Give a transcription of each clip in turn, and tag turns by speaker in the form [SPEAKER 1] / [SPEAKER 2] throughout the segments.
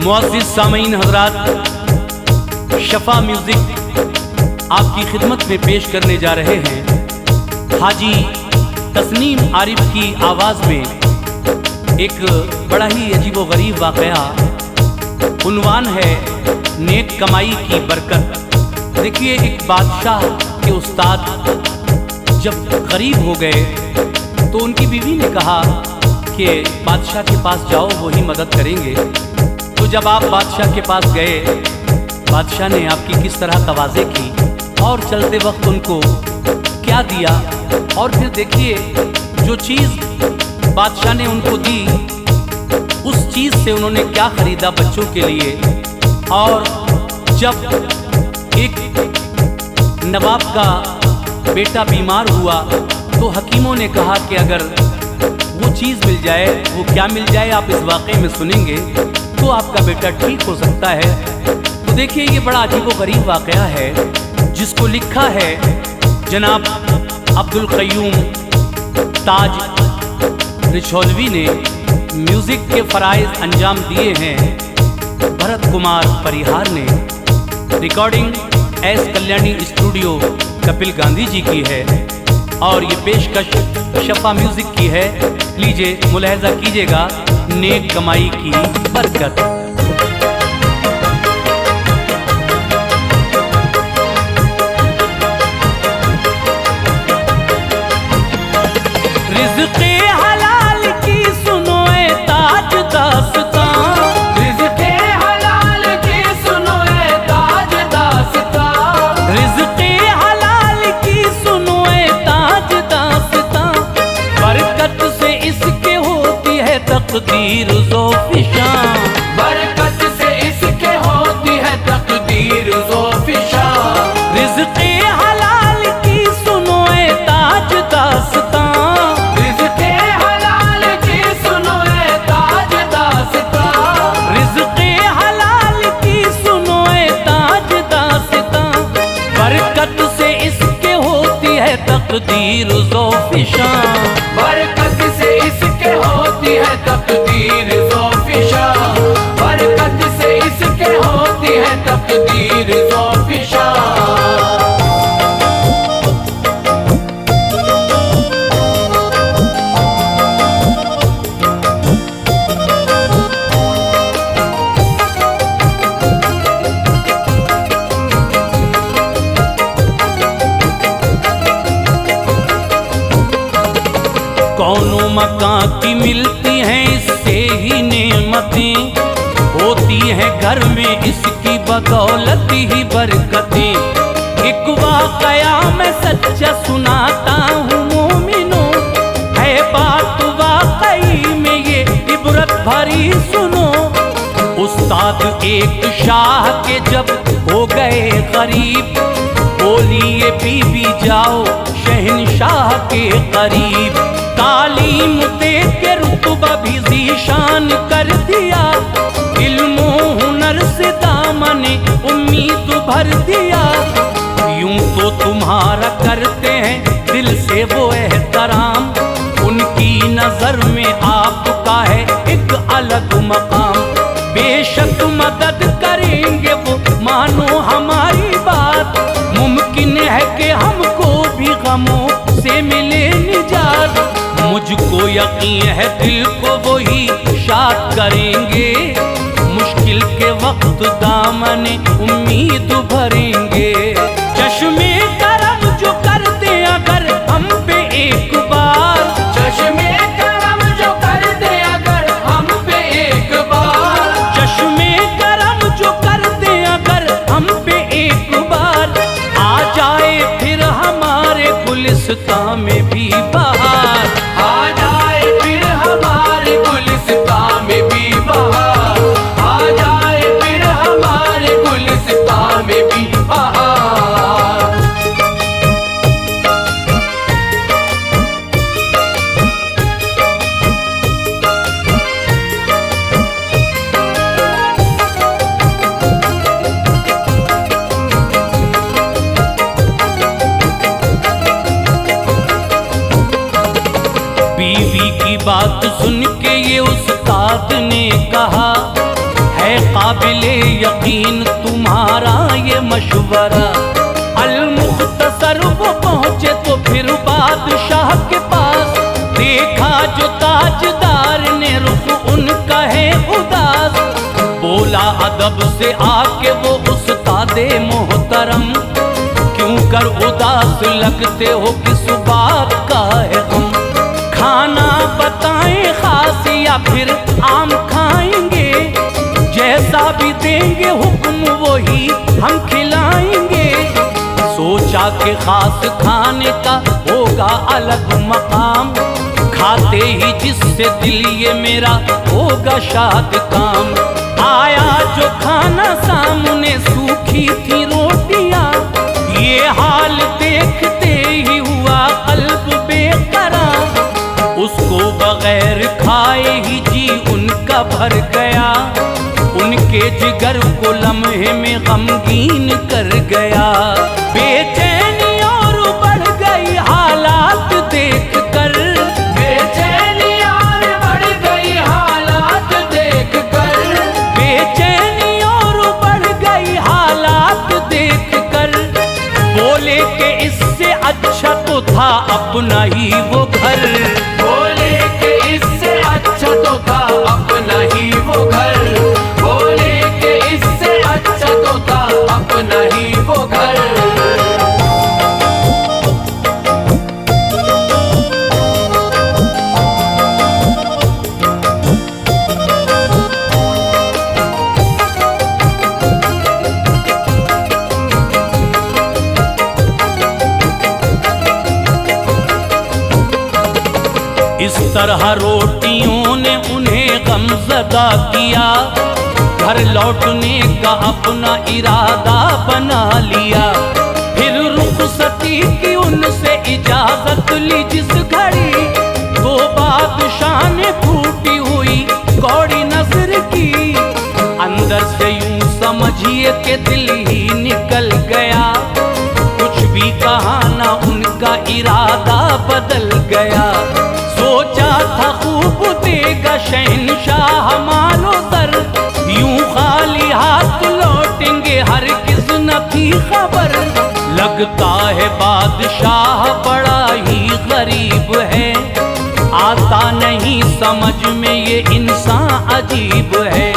[SPEAKER 1] मुअज़्ज़िज़ सामीन हज़रात, शफा म्यूजिक आपकी खिदमत में पेश करने जा रहे हैं हाजी तस्नीम आरिफ की आवाज़ में एक बड़ा ही अजीबोगरीब वाक़या। उन्वान है नेक कमाई की बरकत। देखिए, एक बादशाह के उस्ताद जब गरीब हो गए तो उनकी बीवी ने कहा कि बादशाह के पास जाओ, वही मदद करेंगे। तो जब आप बादशाह के पास गए, बादशाह ने आपकी किस तरह तवाज़े की और चलते वक्त उनको क्या दिया, और फिर देखिए जो चीज़ बादशाह ने उनको दी उस चीज़ से उन्होंने क्या ख़रीदा बच्चों के लिए। और जब एक नवाब का बेटा बीमार हुआ तो हकीमों ने कहा कि अगर वो चीज़ मिल जाए, वो क्या मिल जाए आप इस वाक़े में सुनेंगे, तो आपका बेटा ठीक हो सकता है। तो देखिए, ये बड़ा अजीबोगरीब वाक़या है जिसको लिखा है जनाब अब्दुल क़य्यूम ताज रिछौलवी ने। म्यूज़िक के फ़राइज़ अंजाम दिए हैं भरत कुमार परिहार ने। Recording S Kalyani studio Kapil Gandhi ji की है और ये पेशकश शफा म्यूज़िक की है। लीजिए मुलाहजा कीजिएगा नेक कमाई की बरकत। रिज़्क़े हलाल की सुनो ए ताज दास्तां,
[SPEAKER 2] रिज़्क़े हलाल की सुनो ए ताज दास्तां,
[SPEAKER 1] रिज़्क़े हलाल की सुनो ए ताज दास्तां। बरकत से इसके होती है तकदीर ज़ोफ़िशां,
[SPEAKER 2] बरकत से इसके होती है तकदीर ज़ोफ़िशां।
[SPEAKER 1] रिज़्क़े हलाल की सुनो ए ताज दास्तां,
[SPEAKER 2] रिज़्क़े हलाल की सुनो ए ताज दास्तां,
[SPEAKER 1] रिज़्क़े हलाल की सुनो ए ताज दास्तां। बरकत से इसके होती है तकदीर ज़ोफ़िशां,
[SPEAKER 2] बरकत से इसके होती है तकदीर ज़ोफ़िशां, बरकत से इसके होती है तकदीर ज़ोफ़िशां।
[SPEAKER 1] कौनों मकां की मिलती हैं इससे ही नेमतें, होती है घर में इसकी बदौलत ही बरकतें। एक वाक़या मैं सच्चा सुनाता हूँ मोमिनो, है बात वाकई में ये इबरत भरी सुनो। उस्ताद एक शाह के जब हो गए गरीब, बोली ये बीवी जाओ शहंशाह के करीब। तालीम दे के रुतबा भी ज़ीशान कर दिया, इल्म हुनर से दामने उम्मीद भर दिया। यूं तो तुम्हारा करते हैं दिल से वो एहतराम, उनकी नज़र में आपका है एक अलग मकाम। बेशक मदद करेंगे वो, मानो हमारी बात। मुमकिन है कि हमको भी गमों से मिले निजात। मुझको यकीन है दिल को वही शाद करेंगे, मुश्किल के वक्त दामने उम्मीद भरेंगे। चश्मे करम जो कर दे अगर हम पे एक बार,
[SPEAKER 2] चश्मे करम जो कर दे अगर हम पे एक बार,
[SPEAKER 1] चश्मे करम जो कर दे अगर हम पे एक बार। आ जाए फिर हमारे गुलिस्तां में भी बहार,
[SPEAKER 2] आ जाए फिर हमारे गुलिस्तां में भी बहार, आ जाए फिर हमारे गुलिस्तां में भी बहार।
[SPEAKER 1] नशीन तुम्हारा ये मशवरा। अल-मुख्तसर वो पहुँचे तो फिर बादशाह के पास, देखा जो ताजदार ने रुख उनका है उदास। बोला अदब से आके वो उस्तादे मोहतरम, क्यों कर उदास लगते हो, किस बात का है गम? खाना बताएं खास या फिर आम खाएंगे, जैसा भी देंगे हुक्म वही हम खिलाएंगे। सोचा कि खास खाने का होगा अलग मकाम, खाते ही जिससे दिल ये मेरा होगा शाद काम। आया जो खाना सामने सूखी थी रोटियां, ये हाल देखते ही हुआ कल्ब बेकरार। उसको बगैर खाए ही जी उनका भर गया, उनके जिगर को लम्हे में गमगीन कर गया। बेचैनी और बढ़ गई हालात देख कर,
[SPEAKER 2] बेचैनी और बढ़ गई हालात देख कर,
[SPEAKER 1] बेचैनी और बढ़ गई हालात देख कर। बोले कि इससे अच्छा तो था अपना ही वो घर,
[SPEAKER 2] बोले कि इससे अच्छा तो था अपना ही वो घर, बोले कि इससे अच्छा तो था अपना ही वो घर।
[SPEAKER 1] इस तरह रोटियों ने उन्हें गमज़दा किया, घर लौटने का अपना इरादा बना लिया। फिर रुखसती की उनसे इजाजत ली जिस घड़ी, तो बादशाह ने फूटी हुई कौड़ी नजर की। अंदर से यूं समझिए कि दिल ही निकल गया, कुछ भी कहा ना उनका इरादा बदल गया। सोचा था खूब देगा शहंशाह मालो सर, यूं खाली हाथ लौटेंगे हरगिज़ न थी खबर। लगता है बादशाह बड़ा ही गरीब है, आता नहीं समझ में ये इंसान अजीब है।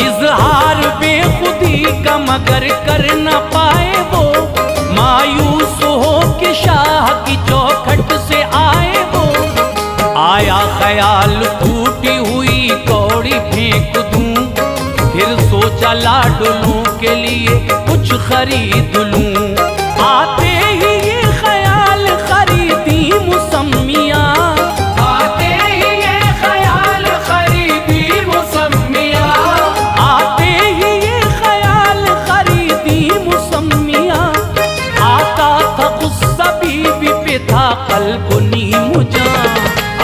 [SPEAKER 1] इजहार बेखुदी का मगर कर न पाए वो, मायूस हो के शाह की चौखट से आए वो। आया ख्याल टूटी हुई कौड़ी फेंक दूं, फिर सोचा लाडलों के लिए कुछ खरीद लूं। आते ही ये ख्याल खरीदी मुसम्मियाँ,
[SPEAKER 2] आते ही ये ख्याल खरीदी मुसम्मियाँ,
[SPEAKER 1] आते ही ये ख्याल खरीदी मुसम्मियाँ। आता था गुस्सा बीवी पे था कल्ब नीम जां,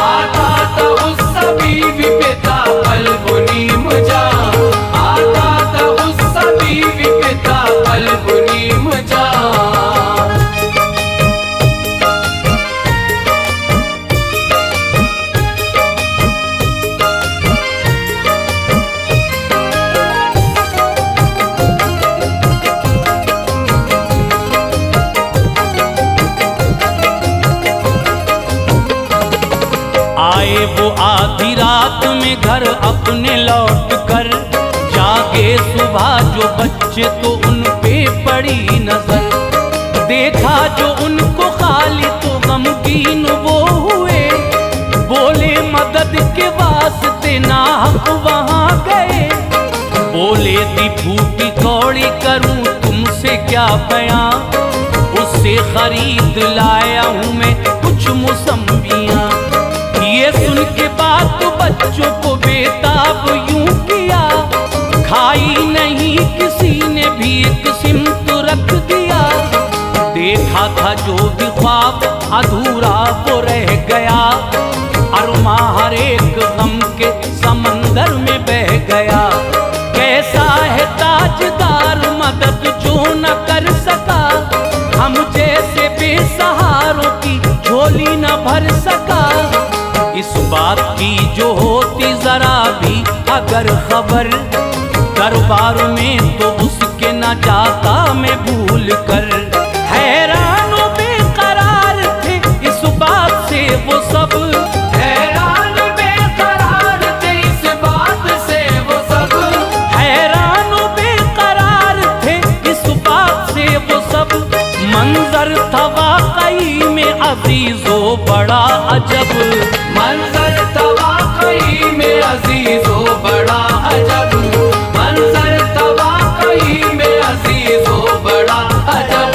[SPEAKER 2] आता था उस बीवी पे था कल्ब नीम जां, आता था उस बीवी पे था कल्ब नीम जां।
[SPEAKER 1] आए वो आधी रात में घर अपने लौट कर, जागे सुबह जो बच्चे तो उन पे पड़ी नजर। देखा जो उनको खाली तो गमगीन वो हुए, बोले मदद के वास्ते नाहक वहाँ गए। बोले दी फूटी कौड़ी करूं तुमसे क्या बयां, उससे खरीद लाया हूँ मैं कुछ मुसम्मियाँ। ये सुन के बात बच्चों को बेताब यूं किया, खाई नहीं किसी ने भी एक सिमत रख दिया। देखा था जो भी ख्वाब अधूरा वो रह गया, अरमा हर एक गम के समंदर में बह गया। कैसा है ताजदार मदद जो न कर सका, हम जैसे बेसहारों की झोली न भर सका। इस बात की जो होती जरा भी अगर खबर, दरबार में तो उसके न जाता मैं भूल कर। हैरान व बेकरार थे इस बात से वो सब,
[SPEAKER 2] हैरान बेकरार थे इस बात से वो सब,
[SPEAKER 1] हैरान व बेकरार थे इस बात से वो सब। मंजर था वाकई में अजीजो बड़ा अजब,
[SPEAKER 2] मंजर था वाकई में अजीजो बड़ा अजब, मंजर था वाकई में अजीजो बड़ा अजब।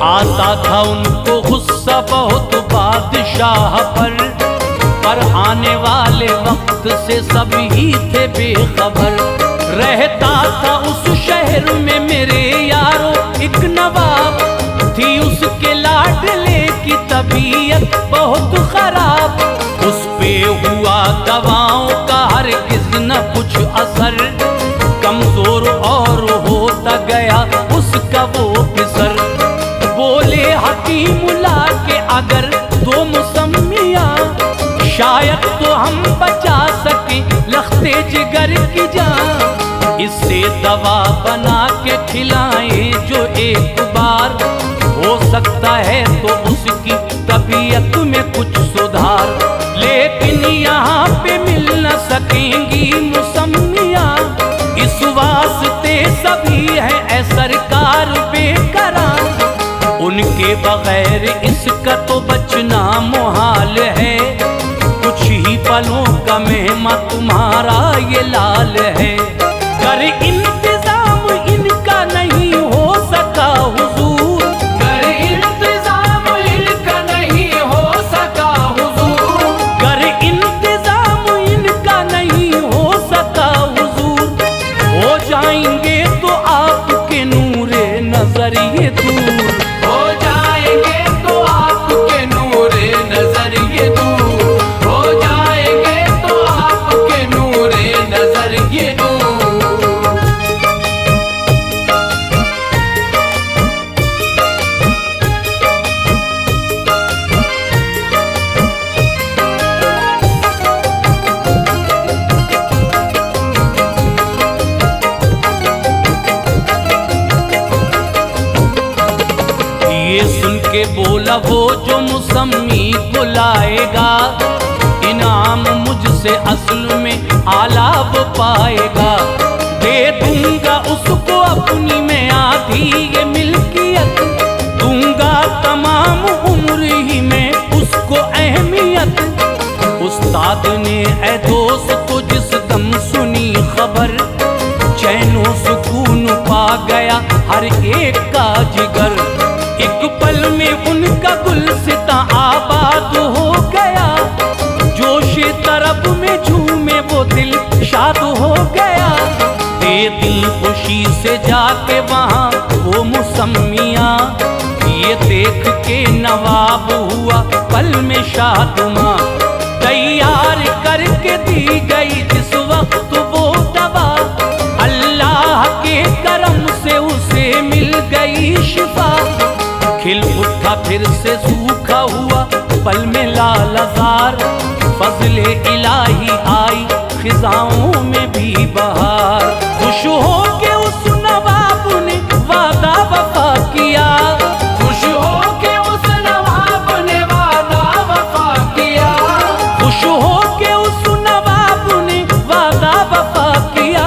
[SPEAKER 1] आता था उनको गुस्सा बहुत बादशाह पर आने वाले वक्त से सभी थे बेखबर। रहता था उस शहर में मेरे यारो एक नवाब, थी उसके लाडले की तबीयत बहुत खराब। उस पे हुआ दवाओं का हरगिज न कुछ असर, कमजोर और होता गया उसका वो फिसर। बोले हकीमुल्ला के अगर दो मुसम्मियाँ शायद तो हम बचा सके लख्ते जिगर की जान। इससे दवा बना के खिलाएं जो एक बार, हो सकता है तो उसकी तबीयत में कुछ सुधार। लेकिन यहाँ पे मिल न सकेंगी मुसम्मियाँ, इस वास्ते सभी है सरकार बेकरार। उनके बगैर इसका तो बचना मुहाल है, कुछ ही पलों का मेहमा तुम्हारा ये लाल है। कर इंतजाम इनका नहीं हो सका हुजूर,
[SPEAKER 2] कर इंतजाम इनका नहीं हो सका हुजूर,
[SPEAKER 1] कर इंतजाम इनका नहीं हो सका हुजूर। हो जाएंगे तो आपके नूरे नजर ये दूर,
[SPEAKER 2] हो जाएंगे तो आपके नूरे नजर ये दूर, हो जाएंगे तो आपके नूरे नजर ये दूर।
[SPEAKER 1] ये सुन के बोला वो जो मुसम्मी को लाएगा, इनाम मुझसे असल में आला वो पाएगा। दे दूंगा उसको अपनी मैं आधी ये मिल्कियत, दूंगा तमाम उम्र ही में उसको अहमियत। उस्ताद ने ऐ दोस्त तो जिस दम सुनी खबर, चैनो सुकून पा गया हर एक का जिगर। एक पल में उनका गुलसिता आबाद हो गया, जोशे तरब में झूमे वो दिल शाद हो गया। दे दिल खुशी से जाके वहाँ वो मुसम्मियाँ, ये देख के नवाब हुआ पल में शादमां। तैयार करके दी गई जिस वक्त वो दवा, अल्लाह के करम से उसे मिल गई शिफा। खिल उठा फिर से सूखा हुआ पल में लालजार, फजले इलाही आई खिजाओं में भी बहार। खुश हो के उस नवाब ने वादा वफा किया,
[SPEAKER 2] खुश हो के उस नवाब ने वादा वफा किया,
[SPEAKER 1] खुश हो के उस नवाब ने वादा वफा किया।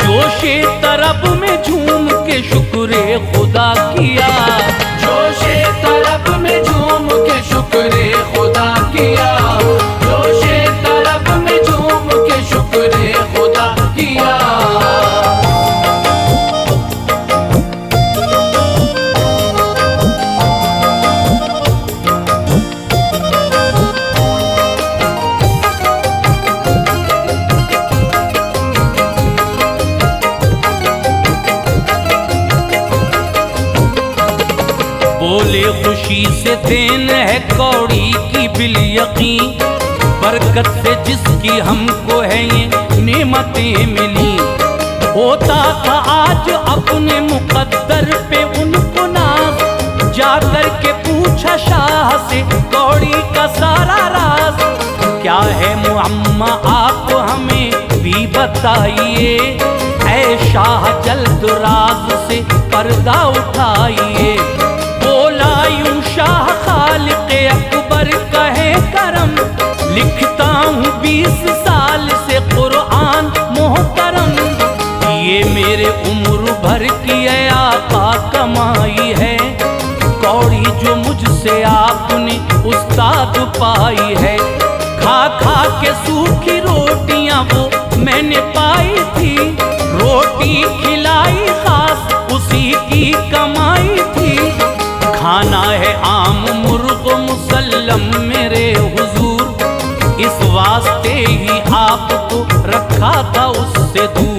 [SPEAKER 1] जोशे तरब में झूम के शुक्र खुदा किया,
[SPEAKER 2] जोशे तरब में झूम के शुक्र खुदा किया, जोशे तरब में झूम के शुक्र खुदा किया।
[SPEAKER 1] बोले खुशी से देन है कौड़ी की बिल यकीन, बरकत से जिसकी हमको है ये नेमतें मिली। होता था आज अपने मुकद्दर पे उनको नाज, जाकर के पूछा शाह से कौड़ी का सारा राज। क्या है मुअम्मा आप हमें भी बताइए, ऐ शाह जल्द राज से पर्दा उठाइए। बोला यूं शाह खालिक़ अकबर कहे करम, लिखता हूँ 20 साल से कुरान मोहतरम। ये मेरे उम्र भर की आका कमाई है, कौड़ी जो मुझसे आपने उस्ताद पाई है। खा खा के सूखी रोटियां वो मैंने पाई थी, रोटी खिलाई खास उसी की कमाई थी। खाना है आम मुर्ग मुसल्लम मेरे हुजूर, इस वास्ते ही आपको रखा था उससे दूर।